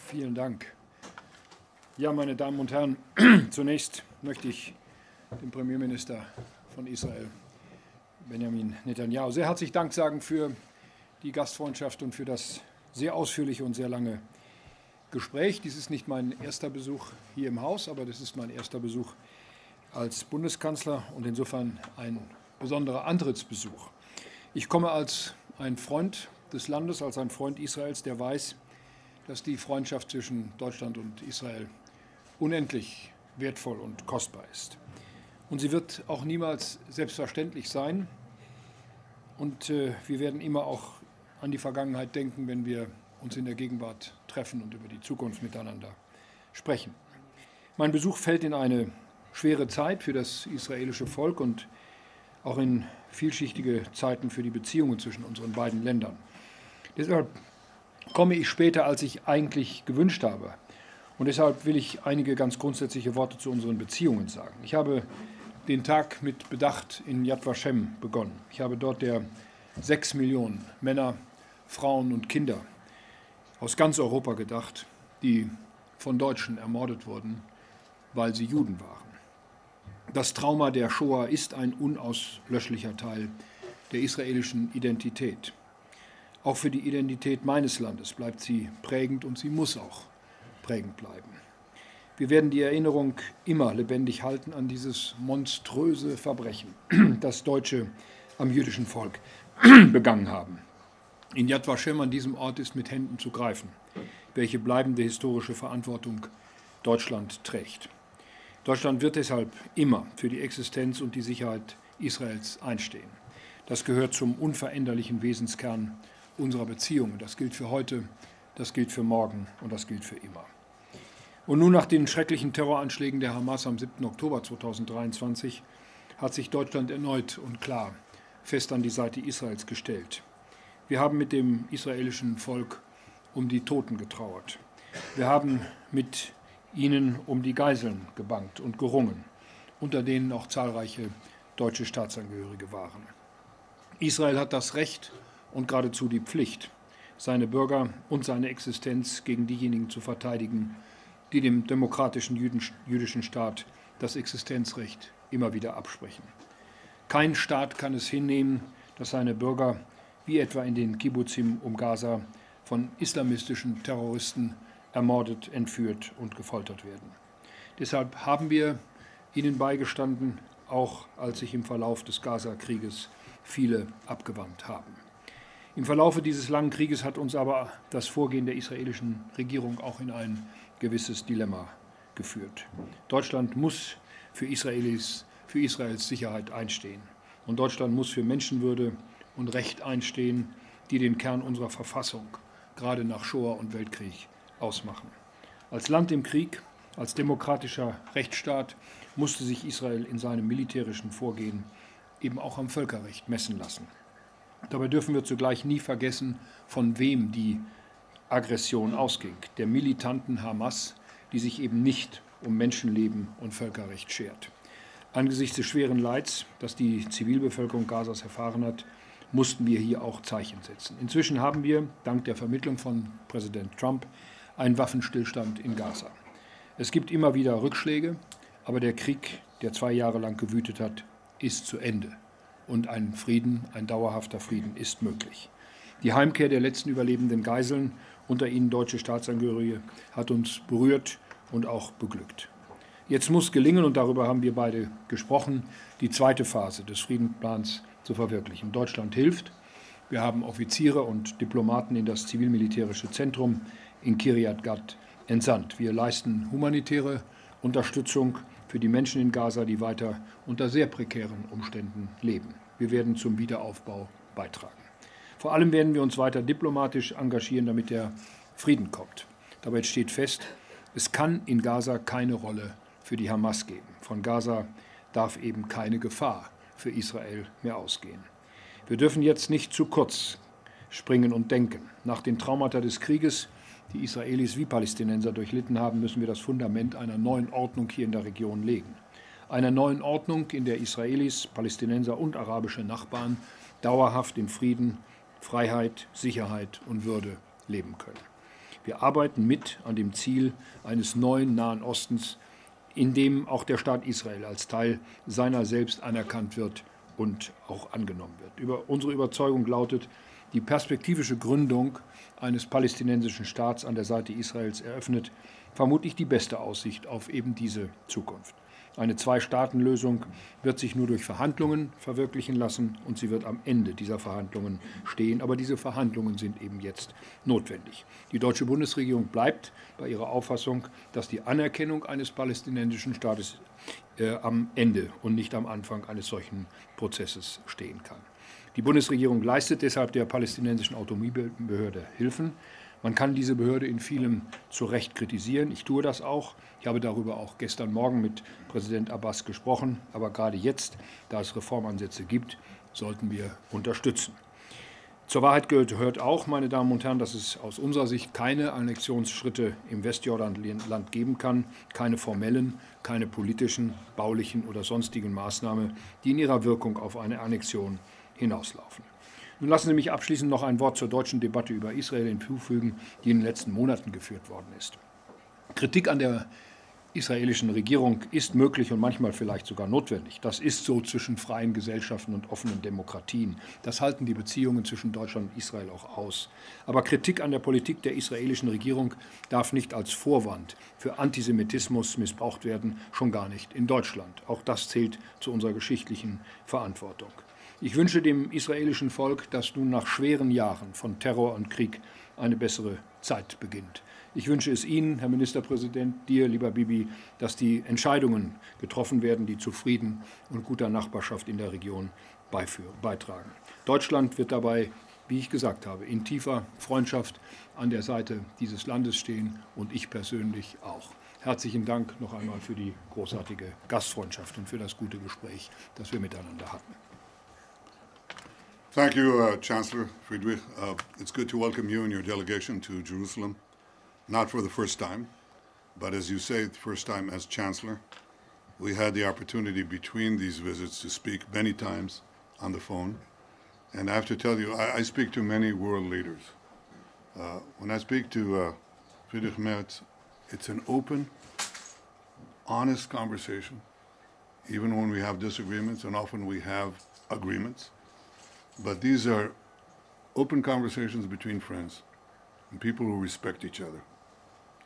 Vielen Dank. Ja, meine Damen und Herren, zunächst möchte ich dem Premierminister von Israel, Benjamin Netanyahu, sehr herzlich Dank sagen für die Gastfreundschaft und für das sehr ausführliche und sehr lange Gespräch. Dies ist nicht mein erster Besuch hier im Haus, aber das ist mein erster Besuch als Bundeskanzler und insofern ein besonderer Antrittsbesuch. Ich komme als ein Freund des Landes, als ein Freund Israels, der weiß, dass die Freundschaft zwischen Deutschland und Israel unendlich wertvoll und kostbar ist. Und sie wird auch niemals selbstverständlich sein. Und wir werden immer auch an die Vergangenheit denken, wenn wir uns in der Gegenwart treffen und über die Zukunft miteinander sprechen. Mein Besuch fällt in eine schwere Zeit für das israelische Volk und auch in vielschichtige Zeiten für die Beziehungen zwischen unseren beiden Ländern. Deshalb komme ich später, als ich eigentlich gewünscht habe. Und deshalb will ich einige ganz grundsätzliche Worte zu unseren Beziehungen sagen. Ich habe den Tag mit Bedacht in Yad Vashem begonnen. Ich habe dort der 6 Millionen Männer, Frauen und Kinder aus ganz Europa gedacht, die von Deutschen ermordet wurden, weil sie Juden waren. Das Trauma der Shoah ist ein unauslöschlicher Teil der israelischen Identität. Auch für die Identität meines Landes bleibt sie prägend und sie muss auch prägend bleiben. Wir werden die Erinnerung immer lebendig halten an dieses monströse Verbrechen, das Deutsche am jüdischen Volk begangen haben. In Yad Vashem, an diesem Ort, ist mit Händen zu greifen, welche bleibende historische Verantwortung Deutschland trägt. Deutschland wird deshalb immer für die Existenz und die Sicherheit Israels einstehen. Das gehört zum unveränderlichen Wesenskern unserer Beziehungen. Das gilt für heute, das gilt für morgen und das gilt für immer. Und nun nach den schrecklichen Terroranschlägen der Hamas am 7. Oktober 2023 hat sich Deutschland erneut und klar fest an die Seite Israels gestellt. Wir haben mit dem israelischen Volk um die Toten getrauert. Wir haben mit ihnen um die Geiseln gebangt und gerungen, unter denen auch zahlreiche deutsche Staatsangehörige waren. Israel hat das Recht und geradezu die Pflicht, seine Bürger und seine Existenz gegen diejenigen zu verteidigen, die dem demokratischen jüdischen Staat das Existenzrecht immer wieder absprechen. Kein Staat kann es hinnehmen, dass seine Bürger, wie etwa in den Kibbuzim um Gaza, von islamistischen Terroristen ermordet, entführt und gefoltert werden. Deshalb haben wir ihnen beigestanden, auch als sich im Verlauf des Gaza-Krieges viele abgewandt haben. Im Verlaufe dieses langen Krieges hat uns aber das Vorgehen der israelischen Regierung auch in ein gewisses Dilemma geführt. Deutschland muss für Israels Sicherheit einstehen. Und Deutschland muss für Menschenwürde und Recht einstehen, die den Kern unserer Verfassung, gerade nach Shoah und Weltkrieg, ausmachen. Als Land im Krieg, als demokratischer Rechtsstaat musste sich Israel in seinem militärischen Vorgehen eben auch am Völkerrecht messen lassen. Dabei dürfen wir zugleich nie vergessen, von wem die Aggression ausging, der militanten Hamas, die sich eben nicht um Menschenleben und Völkerrecht schert. Angesichts des schweren Leids, das die Zivilbevölkerung Gazas erfahren hat, mussten wir hier auch Zeichen setzen. Inzwischen haben wir, dank der Vermittlung von Präsident Trump, einen Waffenstillstand in Gaza. Es gibt immer wieder Rückschläge, aber der Krieg, der 2 Jahre lang gewütet hat, ist zu Ende. Und ein Frieden, ein dauerhafter Frieden ist möglich. Die Heimkehr der letzten überlebenden Geiseln, unter ihnen deutsche Staatsangehörige, hat uns berührt und auch beglückt. Jetzt muss gelingen, und darüber haben wir beide gesprochen, die zweite Phase des Friedensplans zu verwirklichen. Deutschland hilft. Wir haben Offiziere und Diplomaten in das zivil-militärische Zentrum in Kiryat Gat entsandt. Wir leisten humanitäre Unterstützung für die Menschen in Gaza, die weiter unter sehr prekären Umständen leben. Wir werden zum Wiederaufbau beitragen. Vor allem werden wir uns weiter diplomatisch engagieren, damit der Frieden kommt. Dabei steht fest, es kann in Gaza keine Rolle für die Hamas geben. Von Gaza darf eben keine Gefahr für Israel mehr ausgehen. Wir dürfen jetzt nicht zu kurz springen und denken. Nach den Traumata des Krieges, die Israelis wie Palästinenser durchlitten haben, müssen wir das Fundament einer neuen Ordnung hier in der Region legen. Einer neuen Ordnung, in der Israelis, Palästinenser und arabische Nachbarn dauerhaft in Frieden, Freiheit, Sicherheit und Würde leben können. Wir arbeiten mit an dem Ziel eines neuen Nahen Ostens, in dem auch der Staat Israel als Teil seiner selbst anerkannt wird und auch angenommen wird. Unsere Überzeugung lautet, die perspektivische Gründung eines palästinensischen Staats an der Seite Israels eröffnet vermutlich die beste Aussicht auf eben diese Zukunft. Eine Zwei-Staaten-Lösung wird sich nur durch Verhandlungen verwirklichen lassen und sie wird am Ende dieser Verhandlungen stehen. Aber diese Verhandlungen sind eben jetzt notwendig. Die deutsche Bundesregierung bleibt bei ihrer Auffassung, dass die Anerkennung eines palästinensischen Staates am Ende und nicht am Anfang eines solchen Prozesses stehen kann. Die Bundesregierung leistet deshalb der palästinensischen Autonomiebehörde Hilfen. Man kann diese Behörde in vielem zu Recht kritisieren. Ich tue das auch. Ich habe darüber auch gestern Morgen mit Präsident Abbas gesprochen. Aber gerade jetzt, da es Reformansätze gibt, sollten wir unterstützen. Zur Wahrheit gehört auch, meine Damen und Herren, dass es aus unserer Sicht keine Annexionsschritte im Westjordanland geben kann, keine formellen, keine politischen, baulichen oder sonstigen Maßnahmen, die in ihrer Wirkung auf eine Annexion hinauslaufen. Nun lassen Sie mich abschließend noch ein Wort zur deutschen Debatte über Israel hinzufügen, die in den letzten Monaten geführt worden ist. Kritik an der israelischen Regierung ist möglich und manchmal vielleicht sogar notwendig. Das ist so zwischen freien Gesellschaften und offenen Demokratien. Das halten die Beziehungen zwischen Deutschland und Israel auch aus. Aber Kritik an der Politik der israelischen Regierung darf nicht als Vorwand für Antisemitismus missbraucht werden, schon gar nicht in Deutschland. Auch das zählt zu unserer geschichtlichen Verantwortung. Ich wünsche dem israelischen Volk, dass nun nach schweren Jahren von Terror und Krieg eine bessere Zeit beginnt. Ich wünsche es Ihnen, Herr Ministerpräsident, dir, lieber Bibi, dass die Entscheidungen getroffen werden, die zu Frieden und guter Nachbarschaft in der Region beitragen. Deutschland wird dabei, wie ich gesagt habe, in tiefer Freundschaft an der Seite dieses Landes stehen und ich persönlich auch. Herzlichen Dank noch einmal für die großartige Gastfreundschaft und für das gute Gespräch, das wir miteinander hatten. Thank you, Chancellor Friedrich. It's good to welcome you and your delegation to Jerusalem, not for the first time, but as you say, the first time as Chancellor. We had the opportunity between these visits to speak many times on the phone, and I have to tell you, I speak to many world leaders. When I speak to Friedrich Merz, it's an open, honest conversation, even when we have disagreements, and often we have agreements. But these are open conversations between friends and people who respect each other.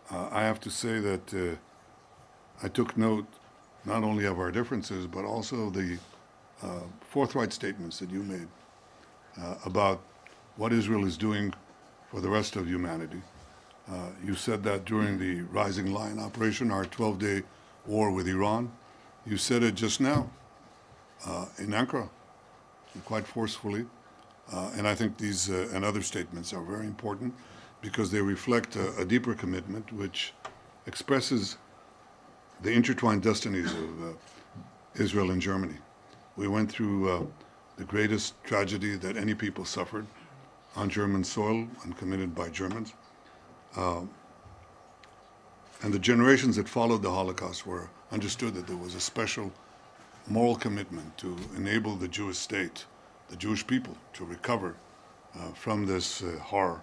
I have to say that I took note not only of our differences, but also the forthright statements that you made about what Israel is doing for the rest of humanity. You said that during the Rising Lion operation, our 12-day war with Iran. You said it just now in Ankara, quite forcefully, and I think these and other statements are very important because they reflect a deeper commitment which expresses the intertwined destinies of Israel and Germany. We went through the greatest tragedy that any people suffered on German soil and committed by Germans. And the generations that followed the Holocaust were understood that there was a special moral commitment to enable the Jewish state, the Jewish people, to recover from this horror.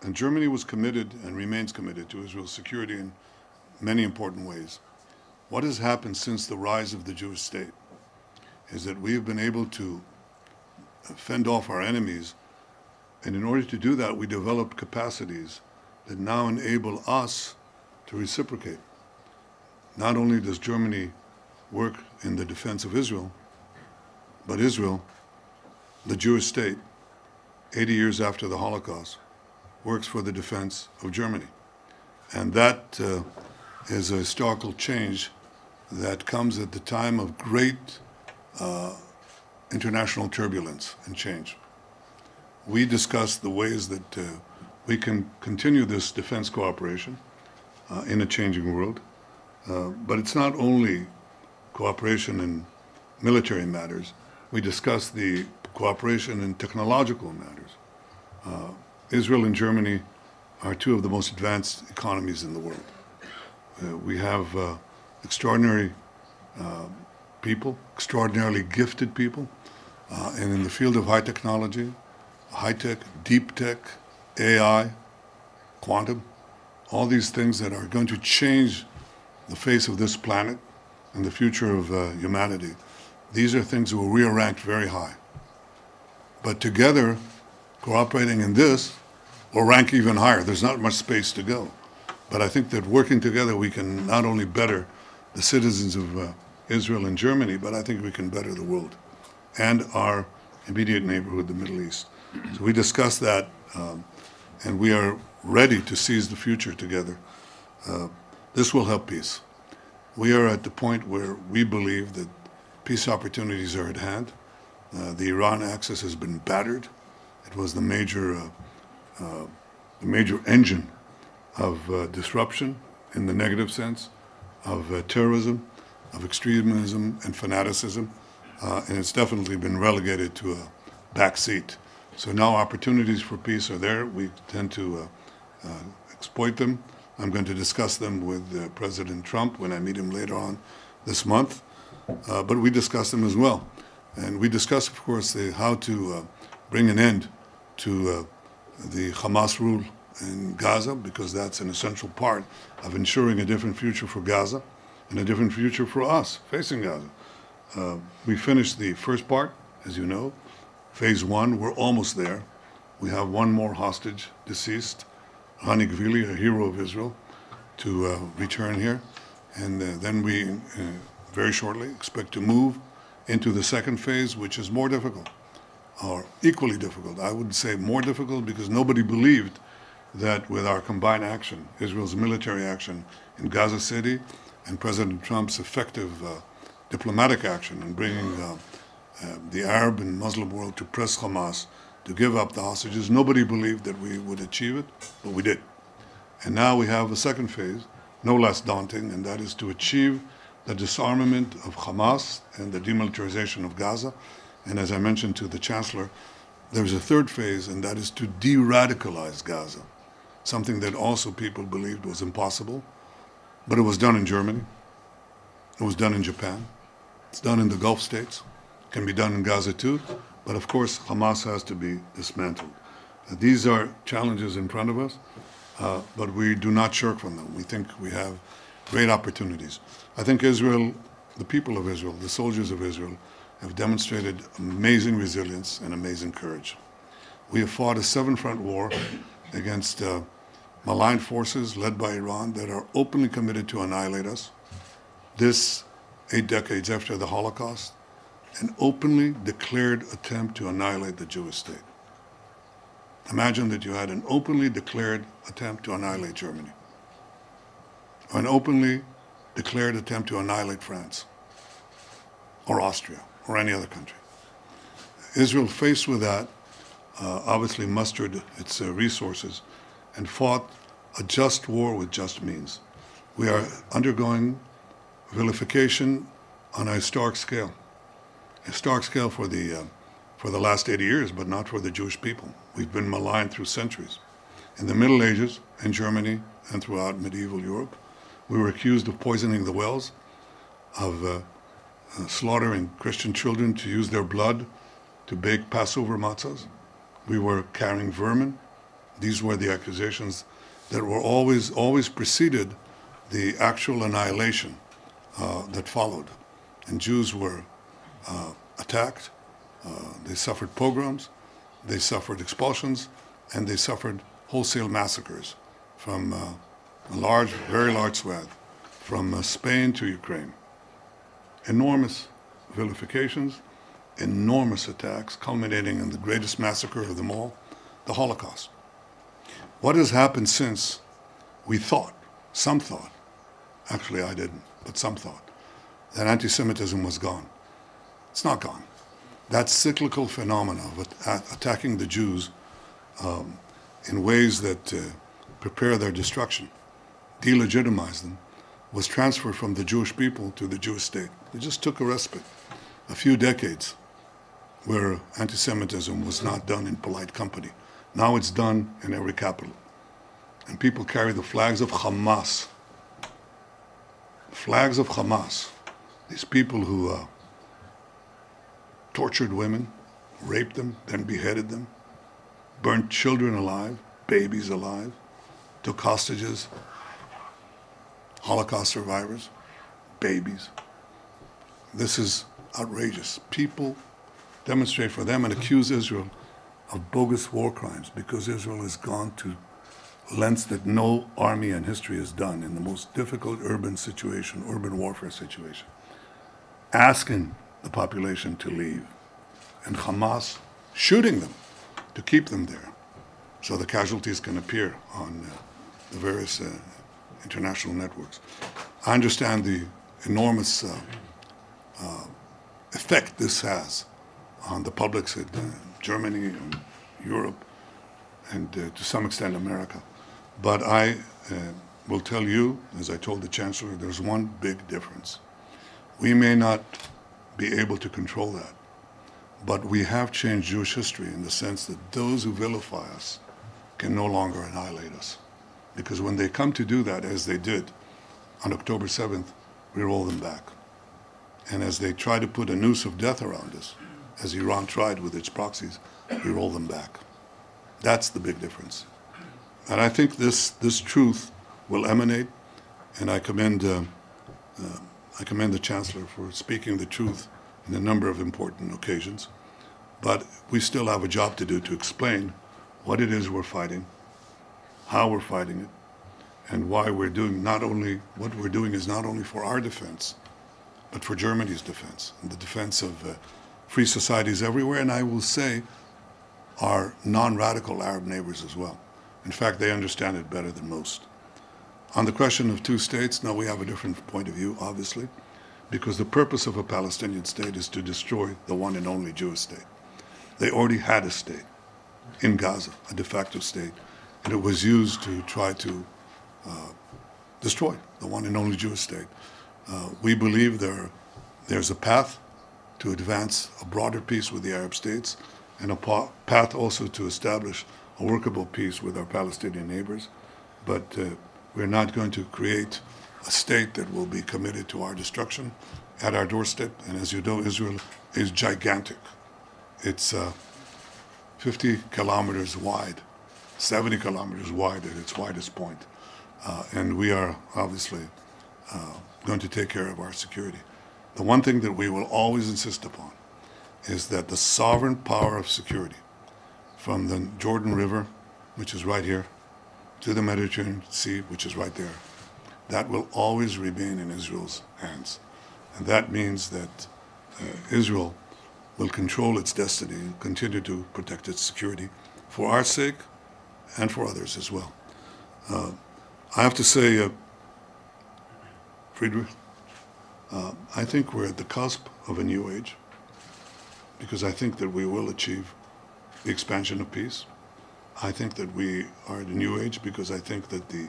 And Germany was committed and remains committed to Israel's security in many important ways. What has happened since the rise of the Jewish state is that we have been able to fend off our enemies, and in order to do that, we developed capacities that now enable us to reciprocate. Not only does Germany work in the defense of Israel, but Israel, the Jewish state, 80 years after the Holocaust, works for the defense of Germany. And that is a historical change that comes at the time of great international turbulence and change. We discussed the ways that we can continue this defense cooperation in a changing world. But it's not only cooperation in military matters. We discussed the cooperation in technological matters. Israel and Germany are two of the most advanced economies in the world. We have extraordinary people, extraordinarily gifted people, and in the field of high technology, high tech, deep tech, AI, quantum, all these things that are going to change the face of this planet and the future of humanity. These are things that we are ranked very high. But together, cooperating in this, we'll rank even higher. There's not much space to go. But I think that working together, we can not only better the citizens of Israel and Germany, but I think we can better the world and our immediate neighborhood, the Middle East. So we discussed that, and we are ready to seize the future together. This will help peace. We are at the point where we believe that peace opportunities are at hand. The Iran axis has been battered. It was the major engine of disruption in the negative sense, of terrorism, of extremism and fanaticism, and it's definitely been relegated to a back seat. So now opportunities for peace are there. We tend to exploit them. I'm going to discuss them with President Trump when I meet him later on this month, but we discuss them as well. And we discuss, of course, how to bring an end to the Hamas rule in Gaza, because that's an essential part of ensuring a different future for Gaza and a different future for us facing Gaza. We finished the first part, as you know. Phase 1, we're almost there. We have one more hostage deceased, Hani Gvili, a hero of Israel, to return here. And then we, very shortly, expect to move into the second phase, which is more difficult, or equally difficult. I would say more difficult because nobody believed that with our combined action, Israel's military action in Gaza City and President Trump's effective diplomatic action in bringing the Arab and Muslim world to press Hamas to give up the hostages, nobody believed that we would achieve it, but we did. And now we have a second phase, no less daunting, and that is to achieve the disarmament of Hamas and the demilitarization of Gaza. And as I mentioned to the Chancellor, there's a third phase, and that is to de-radicalize Gaza, something that also people believed was impossible. But it was done in Germany. It was done in Japan. It's done in the Gulf states. It can be done in Gaza too. But of course, Hamas has to be dismantled. These are challenges in front of us, but we do not shirk from them. We think we have great opportunities. I think Israel, the people of Israel, the soldiers of Israel, have demonstrated amazing resilience and amazing courage. We have fought a seven-front war against malign forces led by Iran that are openly committed to annihilate us. This 8 decades after the Holocaust, an openly declared attempt to annihilate the Jewish state. Imagine that you had an openly declared attempt to annihilate Germany, or an openly declared attempt to annihilate France, or Austria, or any other country. Israel, faced with that, obviously mustered its resources and fought a just war with just means. We are undergoing vilification on a historic scale for the last 80 years, but not for the Jewish people. We've been maligned through centuries. In the Middle Ages, in Germany, and throughout medieval Europe, we were accused of poisoning the wells, of slaughtering Christian children to use their blood to bake Passover matzahs. We were carrying vermin. These were the accusations that were always preceded the actual annihilation that followed. And Jews were attacked, they suffered pogroms, they suffered expulsions, and they suffered wholesale massacres from a very large swath, from Spain to Ukraine. Enormous vilifications, enormous attacks, culminating in the greatest massacre of them all, the Holocaust. What has happened since? We thought, some thought, actually I didn't, but some thought, that anti-Semitism was gone. It's not gone. That cyclical phenomena of attacking the Jews in ways that prepare their destruction, delegitimize them, was transferred from the Jewish people to the Jewish state. It just took a respite, a few decades, where anti-Semitism was not done in polite company. Now it's done in every capital. And people carry the flags of Hamas. Flags of Hamas. These people who tortured women, raped them, then beheaded them, burnt children alive, babies alive, took hostages, Holocaust survivors, babies. This is outrageous. People demonstrate for them and accuse Israel of bogus war crimes because Israel has gone to lengths that no army in history has done in the most difficult urban situation, urban warfare situation, asking the population to leave, and Hamas shooting them to keep them there so the casualties can appear on the various international networks. I understand the enormous effect this has on the publics in Germany and Europe and to some extent America. But I will tell you, as I told the Chancellor, there's one big difference. We may not be able to control that, but we have changed Jewish history in the sense that those who vilify us can no longer annihilate us. Because when they come to do that, as they did on October 7th, we roll them back. And as they try to put a noose of death around us, as Iran tried with its proxies, we roll them back. That's the big difference. And I think this truth will emanate, and I commend the Chancellor for speaking the truth in a number of important occasions. But we still have a job to do to explain what it is we're fighting, how we're fighting it, and why we're doing what we're doing is not only for our defense, but for Germany's defense, and the defense of free societies everywhere, and I will say our non-radical Arab neighbors as well. In fact, they understand it better than most. On the question of two states, now we have a different point of view, obviously, because the purpose of a Palestinian state is to destroy the one and only Jewish state. They already had a state in Gaza, a de facto state, and it was used to try to destroy the one and only Jewish state. We believe there's a path to advance a broader peace with the Arab states and a path also to establish a workable peace with our Palestinian neighbors. But we're not going to create a state that will be committed to our destruction at our doorstep. And as you know, Israel is gigantic. It's 50 kilometers wide, 70 kilometers wide at its widest point. And we are obviously going to take care of our security. The one thing that we will always insist upon is that the sovereign power of security from the Jordan River, which is right here, to the Mediterranean Sea, which is right there, that will always remain in Israel's hands. And that means that Israel will control its destiny and continue to protect its security for our sake and for others as well. I have to say, Friedrich, I think we're at the cusp of a new age, because I think that we will achieve the expansion of peace. I think that we are at a new age because I think that the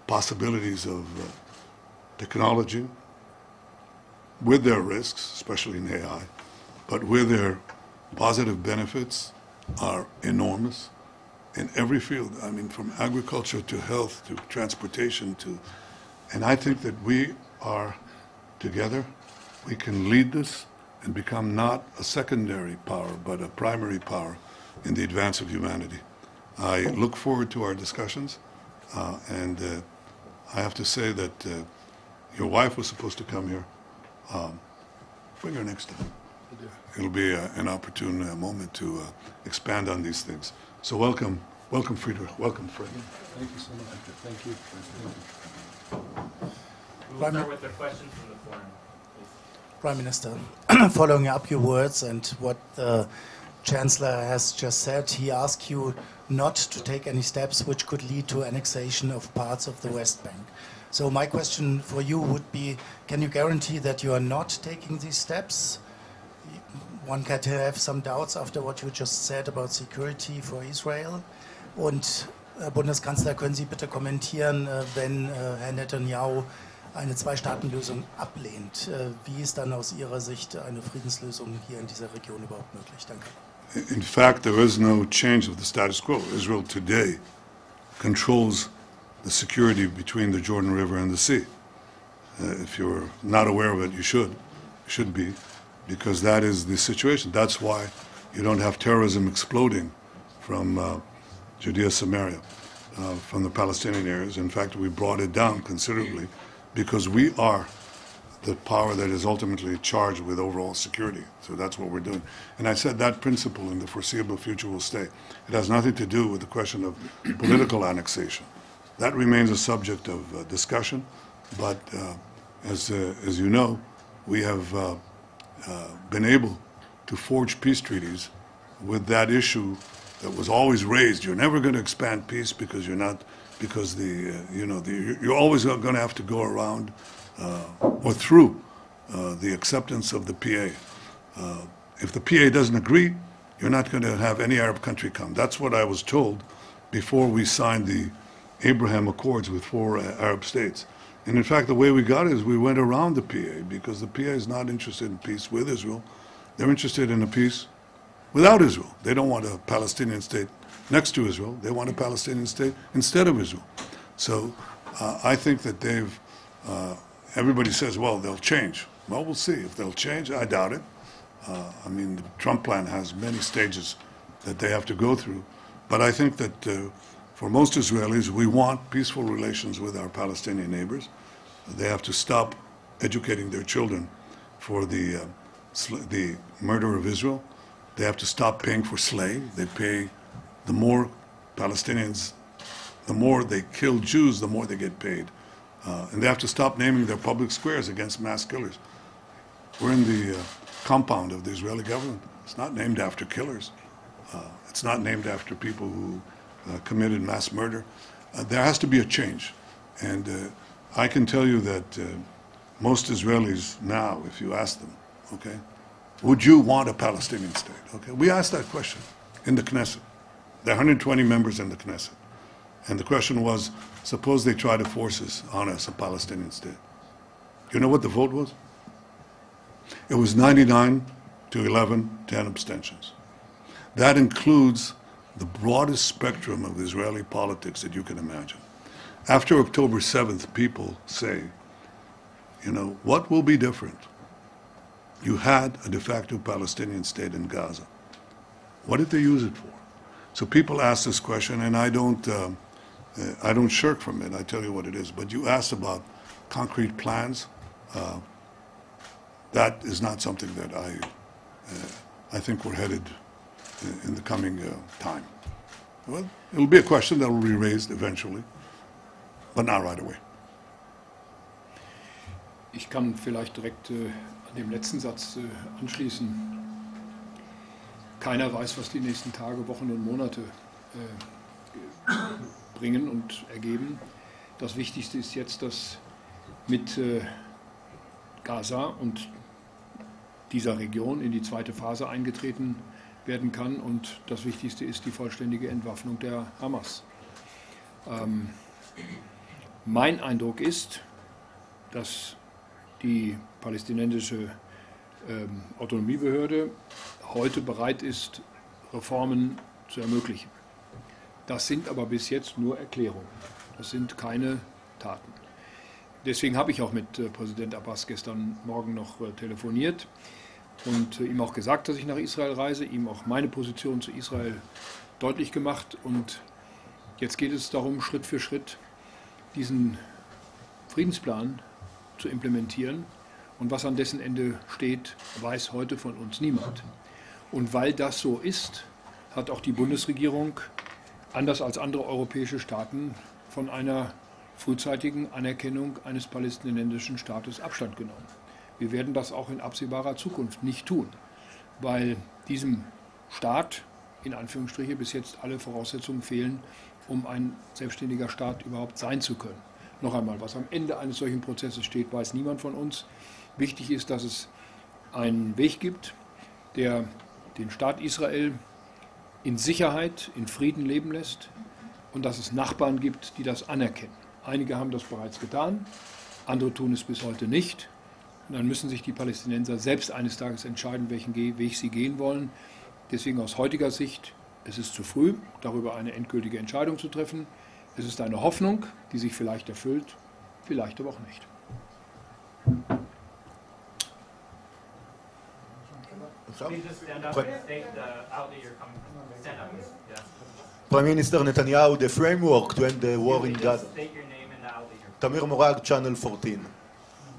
possibilities of technology, with their risks, especially in AI, but with their positive benefits, are enormous in every field. I mean, from agriculture to health to transportation to, and I think that we are together, we can lead this and become not a secondary power, but a primary power in the advance of humanity. I look forward to our discussions, and I have to say that your wife was supposed to come here. Bring her next time. It'll be an opportune moment to expand on these things. So welcome, Friedrich, welcome, Fred. Thank you so much. Thank you. We'll start with the questions from the forum, please. Prime Minister, following up your words and what the Chancellor has just said, he asked you not to take any steps which could lead to annexation of parts of the West Bank. So my question for you would be, can you guarantee that you are not taking these steps? One can have some doubts after what you just said about security for Israel. Und Bundeskanzler, können Sie bitte kommentieren, wenn Herr Netanyahu eine Zwei-Staaten-Lösung ablehnt? Wie ist dann aus Ihrer Sicht eine Friedenslösung hier in dieser Region überhaupt möglich? Danke. In fact, there is no change of the status quo. Israel today controls the security between the Jordan River and the sea. If you're not aware of it, you should be, because that is the situation. That's why you don't have terrorism exploding from Judea, Samaria. from the Palestinian areas. In fact, we brought it down considerably because we are the power that is ultimately charged with overall security. So that's what we're doing. And I said that principle in the foreseeable future will stay. It has nothing to do with the question of political annexation. That remains a subject of discussion, but as you know, we have been able to forge peace treaties with that issue that was always raised. You're never going to expand peace because you're not, because you're always going to have to go around or through the acceptance of the PA. If the PA doesn't agree, you're not going to have any Arab country come. That's what I was told before we signed the Abraham Accords with 4 Arab states. And in fact, the way we got it is we went around the PA because the PA is not interested in peace with Israel. They're interested in a peace without Israel. They don't want a Palestinian state next to Israel. They want a Palestinian state instead of Israel. So I think that they've, everybody says, well, they'll change. Well, we'll see. If they'll change, I doubt it. I mean, the Trump plan has many stages that they have to go through. But I think that for most Israelis, we want peaceful relations with our Palestinian neighbors. They have to stop educating their children for the murder of Israel. They have to stop paying for slaves. They pay, the more Palestinians, the more they kill Jews, the more they get paid. And they have to stop naming their public squares against mass killers. We're in the compound of the Israeli government. It's not named after killers. It's not named after people who committed mass murder. There has to be a change. And I can tell you that most Israelis now, if you ask them, okay, would you want a Palestinian state? Okay, we asked that question in the Knesset. There are 120 members in the Knesset. And the question was, suppose they try to force us on us a Palestinian state. You know what the vote was? It was 99 to 11, 10 abstentions. That includes the broadest spectrum of Israeli politics that you can imagine. After October 7th, people say, you know, what will be different? You had a de facto Palestinian state in Gaza. What did they use it for? So people ask this question, and I don't shirk from it. I tell you what it is. But you asked about concrete plans. That is not something that I think we're headed in the coming time. Well, it'll be a question that will be raised eventually, but not right away. Ich kann vielleicht direkt an dem letzten Satz anschließen. Keiner weiß, was die nächsten Tage, Wochen und Monate bringen und ergeben. Das Wichtigste ist jetzt, dass mit Gaza und dieser Region in die zweite Phase eingetreten werden kann. Und das Wichtigste ist die vollständige Entwaffnung der Hamas. Mein Eindruck ist, dass die palästinensische Autonomiebehörde heute bereit ist, Reformen zu ermöglichen. Das sind aber bis jetzt nur Erklärungen. Das sind keine Taten. Deswegen habe ich auch mit Präsident Abbas gestern Morgen noch telefoniert und ihm auch gesagt, dass ich nach Israel reise, ihm auch meine Position zu Israel deutlich gemacht. Und jetzt geht es darum, Schritt für Schritt diesen Friedensplan zu implementieren. Und was an dessen Ende steht, weiß heute von uns niemand. Und weil das so ist, hat auch die Bundesregierung, anders als andere europäische Staaten, von einer frühzeitigen Anerkennung eines palästinensischen Staates Abstand genommen. Wir werden das auch in absehbarer Zukunft nicht tun, weil diesem Staat, in Anführungsstriche, bis jetzt alle Voraussetzungen fehlen, um ein selbstständiger Staat überhaupt sein zu können. Noch einmal, was am Ende eines solchen Prozesses steht, weiß niemand von uns. Wichtig ist, dass es einen Weg gibt, der den Staat Israel in Sicherheit, in Frieden leben lässt und dass es Nachbarn gibt, die das anerkennen. Einige haben das bereits getan, andere tun es bis heute nicht. Und dann müssen sich die Palästinenser selbst eines Tages entscheiden, welchen Weg sie gehen wollen. Deswegen aus heutiger Sicht, es ist zu früh, darüber eine endgültige Entscheidung zu treffen. Es ist eine Hoffnung, die sich vielleicht erfüllt, vielleicht aber auch nicht. Please just stand up and state the outlet you're coming from. Stand up. Yeah. Prime Minister Netanyahu, the framework to end the war in Gaza. State your name and I'll be here. Tamir Morag, Channel 14.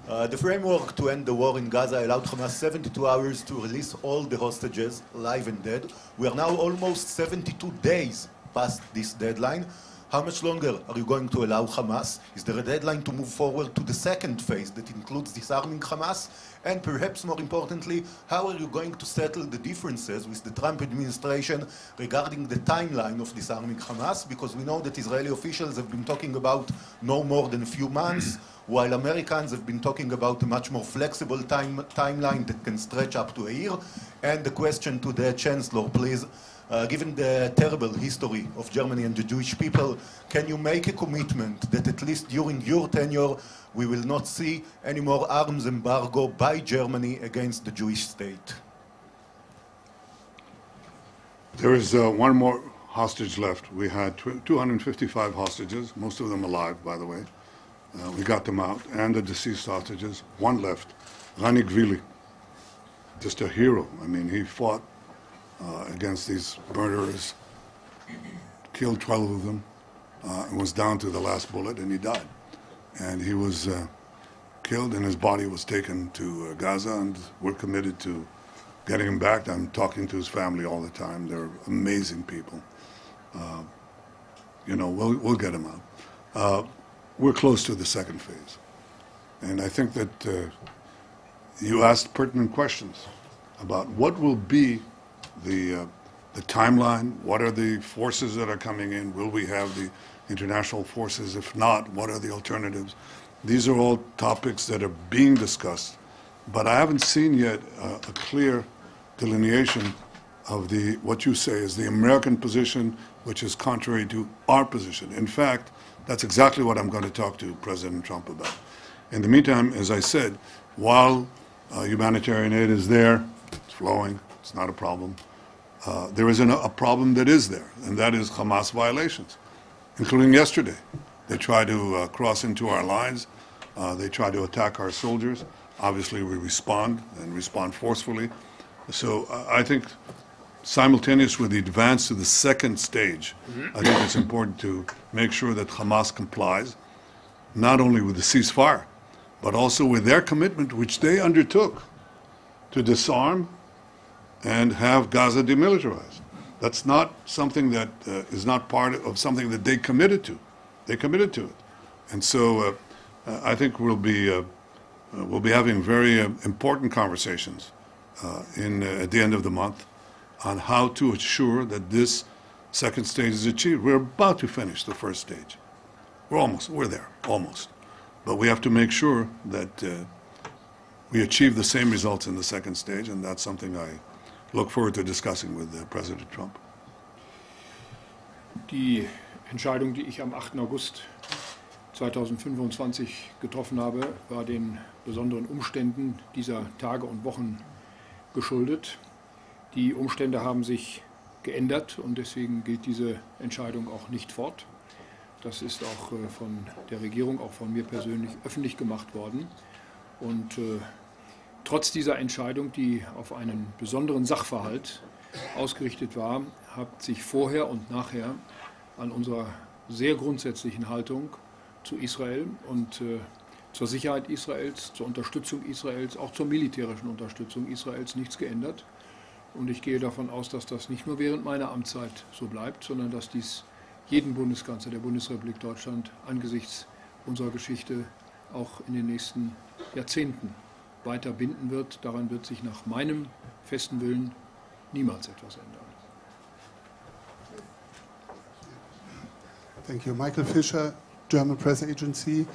The framework to end the war in Gaza allowed Hamas 72 hours to release all the hostages, alive and dead. We are now almost 72 days past this deadline. How much longer are you going to allow Hamas? Is there a deadline to move forward to the second phase that includes disarming Hamas? And perhaps more importantly, how are you going to settle the differences with the Trump administration regarding the timeline of disarming Hamas? Because we know that Israeli officials have been talking about no more than a few months, while Americans have been talking about a much more flexible timeline that can stretch up to a year. And the question to the Chancellor, please. Given the terrible history of Germany and the Jewish people, can you make a commitment that at least during your tenure we will not see any more arms embargo by Germany against the Jewish state? There is one more hostage left. We had 255 hostages, most of them alive, by the way. We got them out, and the deceased hostages. One left, Rani Gvili, just a hero. I mean, he fought against these murderers, killed 12 of them, and was down to the last bullet, and he died. And he was killed, and his body was taken to Gaza, and we're committed to getting him back. I'm talking to his family all the time. They're amazing people. You know, we'll get him out. We're close to the second phase. And I think that you asked pertinent questions about what will be the timeline, what are the forces that are coming in, will we have the international forces? If not, what are the alternatives? These are all topics that are being discussed, but I haven't seen yet a clear delineation of what you say is the American position, which is contrary to our position. In fact, that's exactly what I'm going to talk to President Trump about. In the meantime, as I said, while humanitarian aid is there, it's flowing, it's not a problem. There is a problem that is there, and that is Hamas violations, including yesterday. They try to cross into our lines. They try to attack our soldiers. Obviously, we respond, and respond forcefully. So I think simultaneous with the advance to the second stage, I think it's important to make sure that Hamas complies, not only with the ceasefire, but also with their commitment, which they undertook, to disarm and have Gaza demilitarized. That's not something that is not part of something that they committed to. They committed to it. And so I think we'll be having very important conversations at the end of the month on how to ensure that this second stage is achieved. We're about to finish the first stage. We're there, almost. But we have to make sure that we achieve the same results in the second stage, and that's something I look forward to discussing with President Trump. Die Entscheidung, die ich am 8. August 2025 getroffen habe, war den besonderen Umständen dieser Tage und Wochen geschuldet. Die Umstände haben sich geändert und deswegen gilt diese Entscheidung auch nicht fort. Das ist auch von der Regierung, auch von mir persönlich öffentlich gemacht worden. Und trotz dieser Entscheidung, die auf einen besonderen Sachverhalt ausgerichtet war, hat sich vorher und nachher an unserer sehr grundsätzlichen Haltung zu Israel und zur Sicherheit Israels, zur Unterstützung Israels, auch zur militärischen Unterstützung Israels nichts geändert. Und ich gehe davon aus, dass das nicht nur während meiner Amtszeit so bleibt, sondern dass dies jeden Bundeskanzler der Bundesrepublik Deutschland angesichts unserer Geschichte auch in den nächsten Jahrzehnten weiter binden wird. Daran wird sich nach meinem festen Willen niemals etwas ändern. Thank you. Michael Fischer, German Press Agency.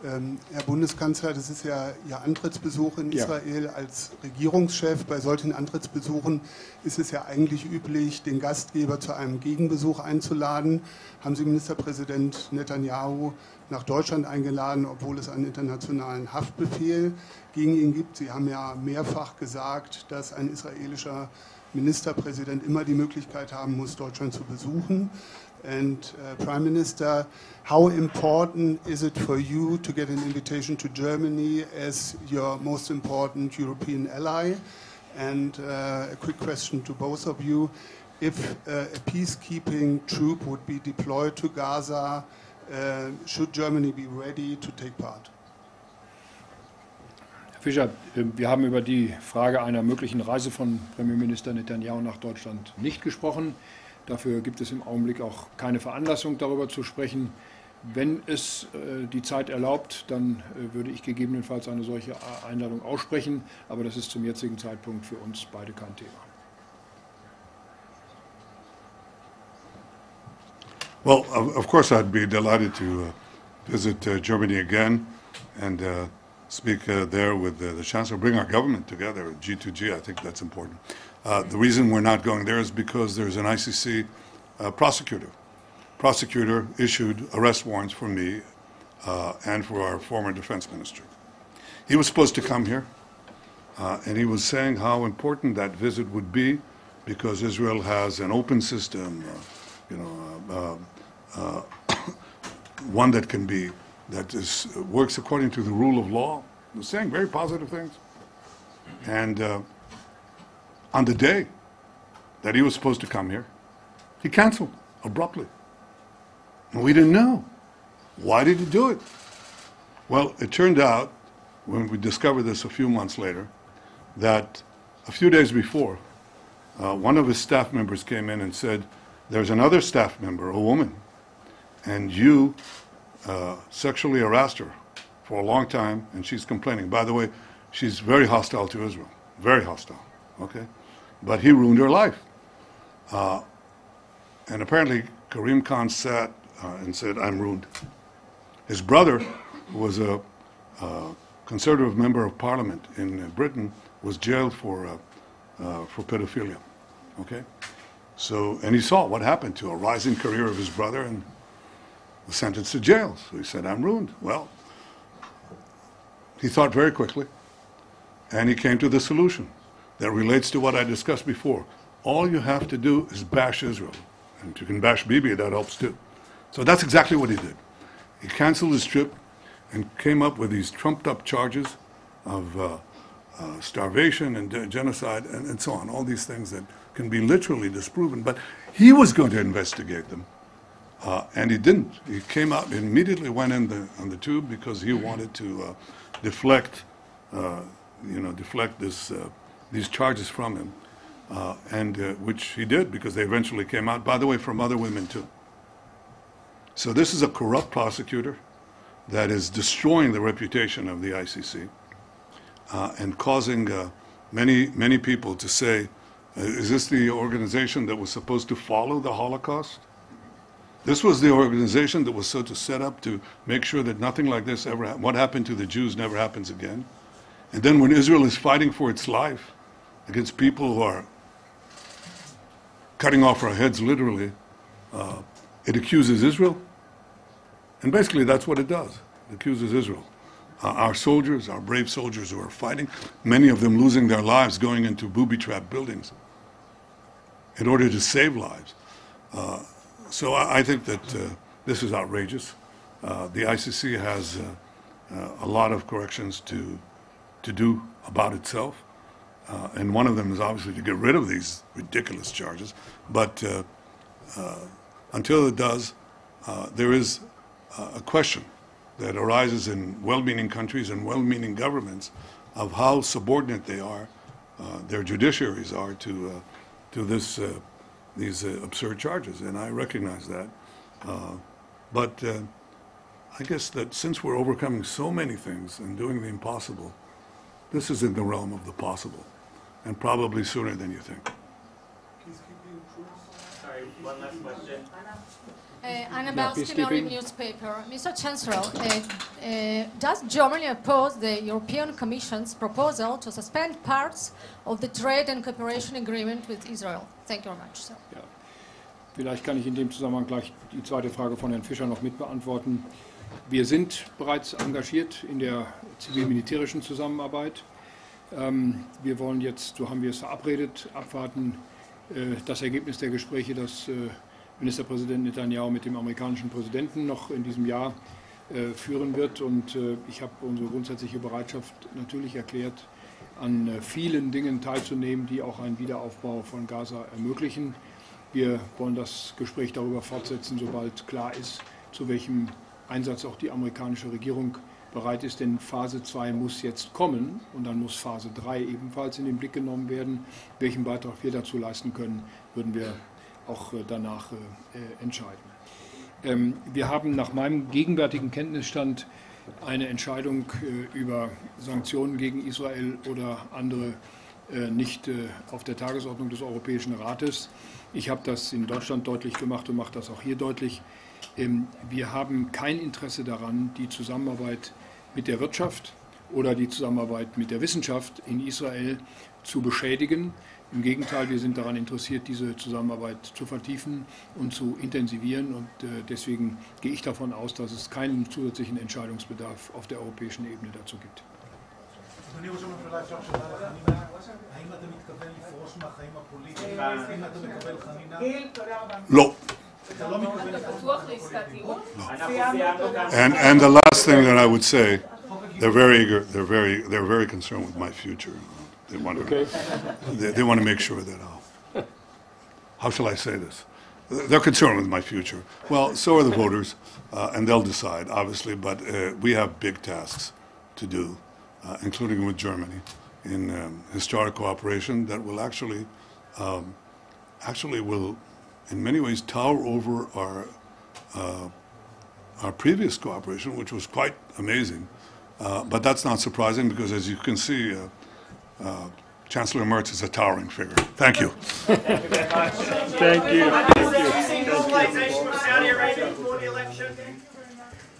Herr Bundeskanzler, das ist ja Ihr Antrittsbesuch in Israel als Regierungschef. Bei solchen Antrittsbesuchen ist es ja eigentlich üblich, den Gastgeber zu einem Gegenbesuch einzuladen. Haben Sie Ministerpräsident Netanyahu nach Deutschland eingeladen, obwohl es einen internationalen Haftbefehl gegen ihn gibt? Sie haben ja mehrfach gesagt, dass ein israelischer Ministerpräsident immer die Möglichkeit haben muss, Deutschland zu besuchen. And Prime Minister, how important is it for you to get an invitation to Germany as your most important European ally? And a quick question to both of you. if a peacekeeping troop would be deployed to Gaza, should Germany be ready to take part? Herr Fischer, wir haben über die Frage einer möglichen Reise von Premierminister Netanyahu nach Deutschland nicht gesprochen. Dafür gibt es im Augenblick auch keine Veranlassung, darüber zu sprechen. Wenn es die Zeit erlaubt, dann würde ich gegebenenfalls eine solche Einladung aussprechen, aber das ist zum jetzigen Zeitpunkt für uns beide kein Thema. Well, of course I'd be delighted to visit Germany again and speak there with the Chancellor, bring our government together, G2G. I think that's important. The reason we're not going there is because there's an ICC prosecutor. Prosecutor issued arrest warrants for me and for our former defense minister. He was supposed to come here, and he was saying how important that visit would be because Israel has an open system, one that works according to the rule of law. He was saying very positive things. And on the day that he was supposed to come here, he canceled abruptly. And we didn't know. Why did he do it? Well, it turned out, when we discovered this a few months later, that a few days before, one of his staff members came in and said, there's another staff member, a woman, and you sexually harassed her for a long time, and she's complaining. By the way, she's very hostile to Israel, very hostile, okay? But he ruined her life. And apparently, Karim Khan sat and said, I'm ruined. His brother, who was a conservative member of parliament in Britain, was jailed for pedophilia, okay? So, and he saw what happened to a rising career of his brother and was sentenced to jail. So he said, I'm ruined. Well, he thought very quickly, and he came to the solution that relates to what I discussed before. All you have to do is bash Israel. And if you can bash Bibi, that helps too. So that's exactly what he did. He canceled his trip and came up with these trumped-up charges of starvation and genocide and so on, all these things that can be literally disproven. But he was going to investigate them, and he didn't. He came out and immediately went in on the tube because he wanted to deflect these charges from him, and which he did because they eventually came out, by the way, from other women too. So this is a corrupt prosecutor that is destroying the reputation of the ICC and causing many people to say, is this the organization that was supposed to follow the Holocaust? This was the organization that was set up to make sure that nothing like this ever happened. What happened to the Jews never happens again. And then when Israel is fighting for its life against people who are cutting off our heads literally, it accuses Israel. And basically that's what it does. It accuses Israel. Our soldiers, our brave soldiers who are fighting, many of them losing their lives going into booby-trapped buildings in order to save lives. So I think that this is outrageous. The ICC has a lot of corrections to do about itself. And one of them is obviously to get rid of these ridiculous charges. But until it does, there is a question that arises in well-meaning countries and well-meaning governments of how subordinate they are, their judiciaries are to these absurd charges, and I recognize that. But I guess that since we're overcoming so many things and doing the impossible, this is in the realm of the possible, and probably sooner than you think. Sorry, one last question. Anna Balsky, newspaper. Mr. Chancellor, does Germany oppose the European Commission's proposal to suspend parts of the trade and cooperation agreement with Israel? Thank you very much, sir. Ja. Vielleicht kann ich in dem Zusammenhang gleich die zweite Frage von Herrn Fischer noch mit beantworten. Wir sind bereits engagiert in der zivil-militärischen Zusammenarbeit. Wir wollen jetzt, so haben wir es verabredet, abwarten das Ergebnis der Gespräche, das Ministerpräsident Netanyahu mit dem amerikanischen Präsidenten noch in diesem Jahr führen wird. Und ich habe unsere grundsätzliche Bereitschaft natürlich erklärt, an vielen Dingen teilzunehmen, die auch einen Wiederaufbau von Gaza ermöglichen. Wir wollen das Gespräch darüber fortsetzen, sobald klar ist, zu welchem Einsatz auch die amerikanische Regierung bereit ist, denn Phase 2 muss jetzt kommen und dann muss Phase 3 ebenfalls in den Blick genommen werden. Welchen Beitrag wir dazu leisten können, würden wir auch danach entscheiden. Wir haben nach meinem gegenwärtigen Kenntnisstand eine Entscheidung über Sanktionen gegen Israel oder andere nicht auf der Tagesordnung des Europäischen Rates. Ich habe das in Deutschland deutlich gemacht und mache das auch hier deutlich. Wir haben kein Interesse daran, die Zusammenarbeit mit der Wirtschaft oder die Zusammenarbeit mit der Wissenschaft in Israel zu beschädigen. Im Gegenteil, wir sind daran interessiert, diese Zusammenarbeit zu vertiefen und zu intensivieren. Und deswegen gehe ich davon aus, dass es keinen zusätzlichen Entscheidungsbedarf auf der europäischen Ebene dazu gibt. אדוני ראש הממשלה, אפשר שאלה לחנינה? האם אתה מתכוון לפרוש מהחיים הפוליטיים? האם אתה מקבל חנינה? לא. אתה לא מתכוון לפרוש And the last thing that I would say, they're very eager, they're very concerned with my future. They want to, they want to make sure that how shall I say this? They're concerned with my future. Well, so are the voters, and they'll decide, obviously, but we have big tasks to do, including with Germany, in historic cooperation that will actually will, in many ways, tower over our previous cooperation, which was quite amazing. But that's not surprising because, as you can see, Chancellor Merz is a towering figure. Thank you. Thank you. Thank you. Normalization of Saudi Arabia before the election.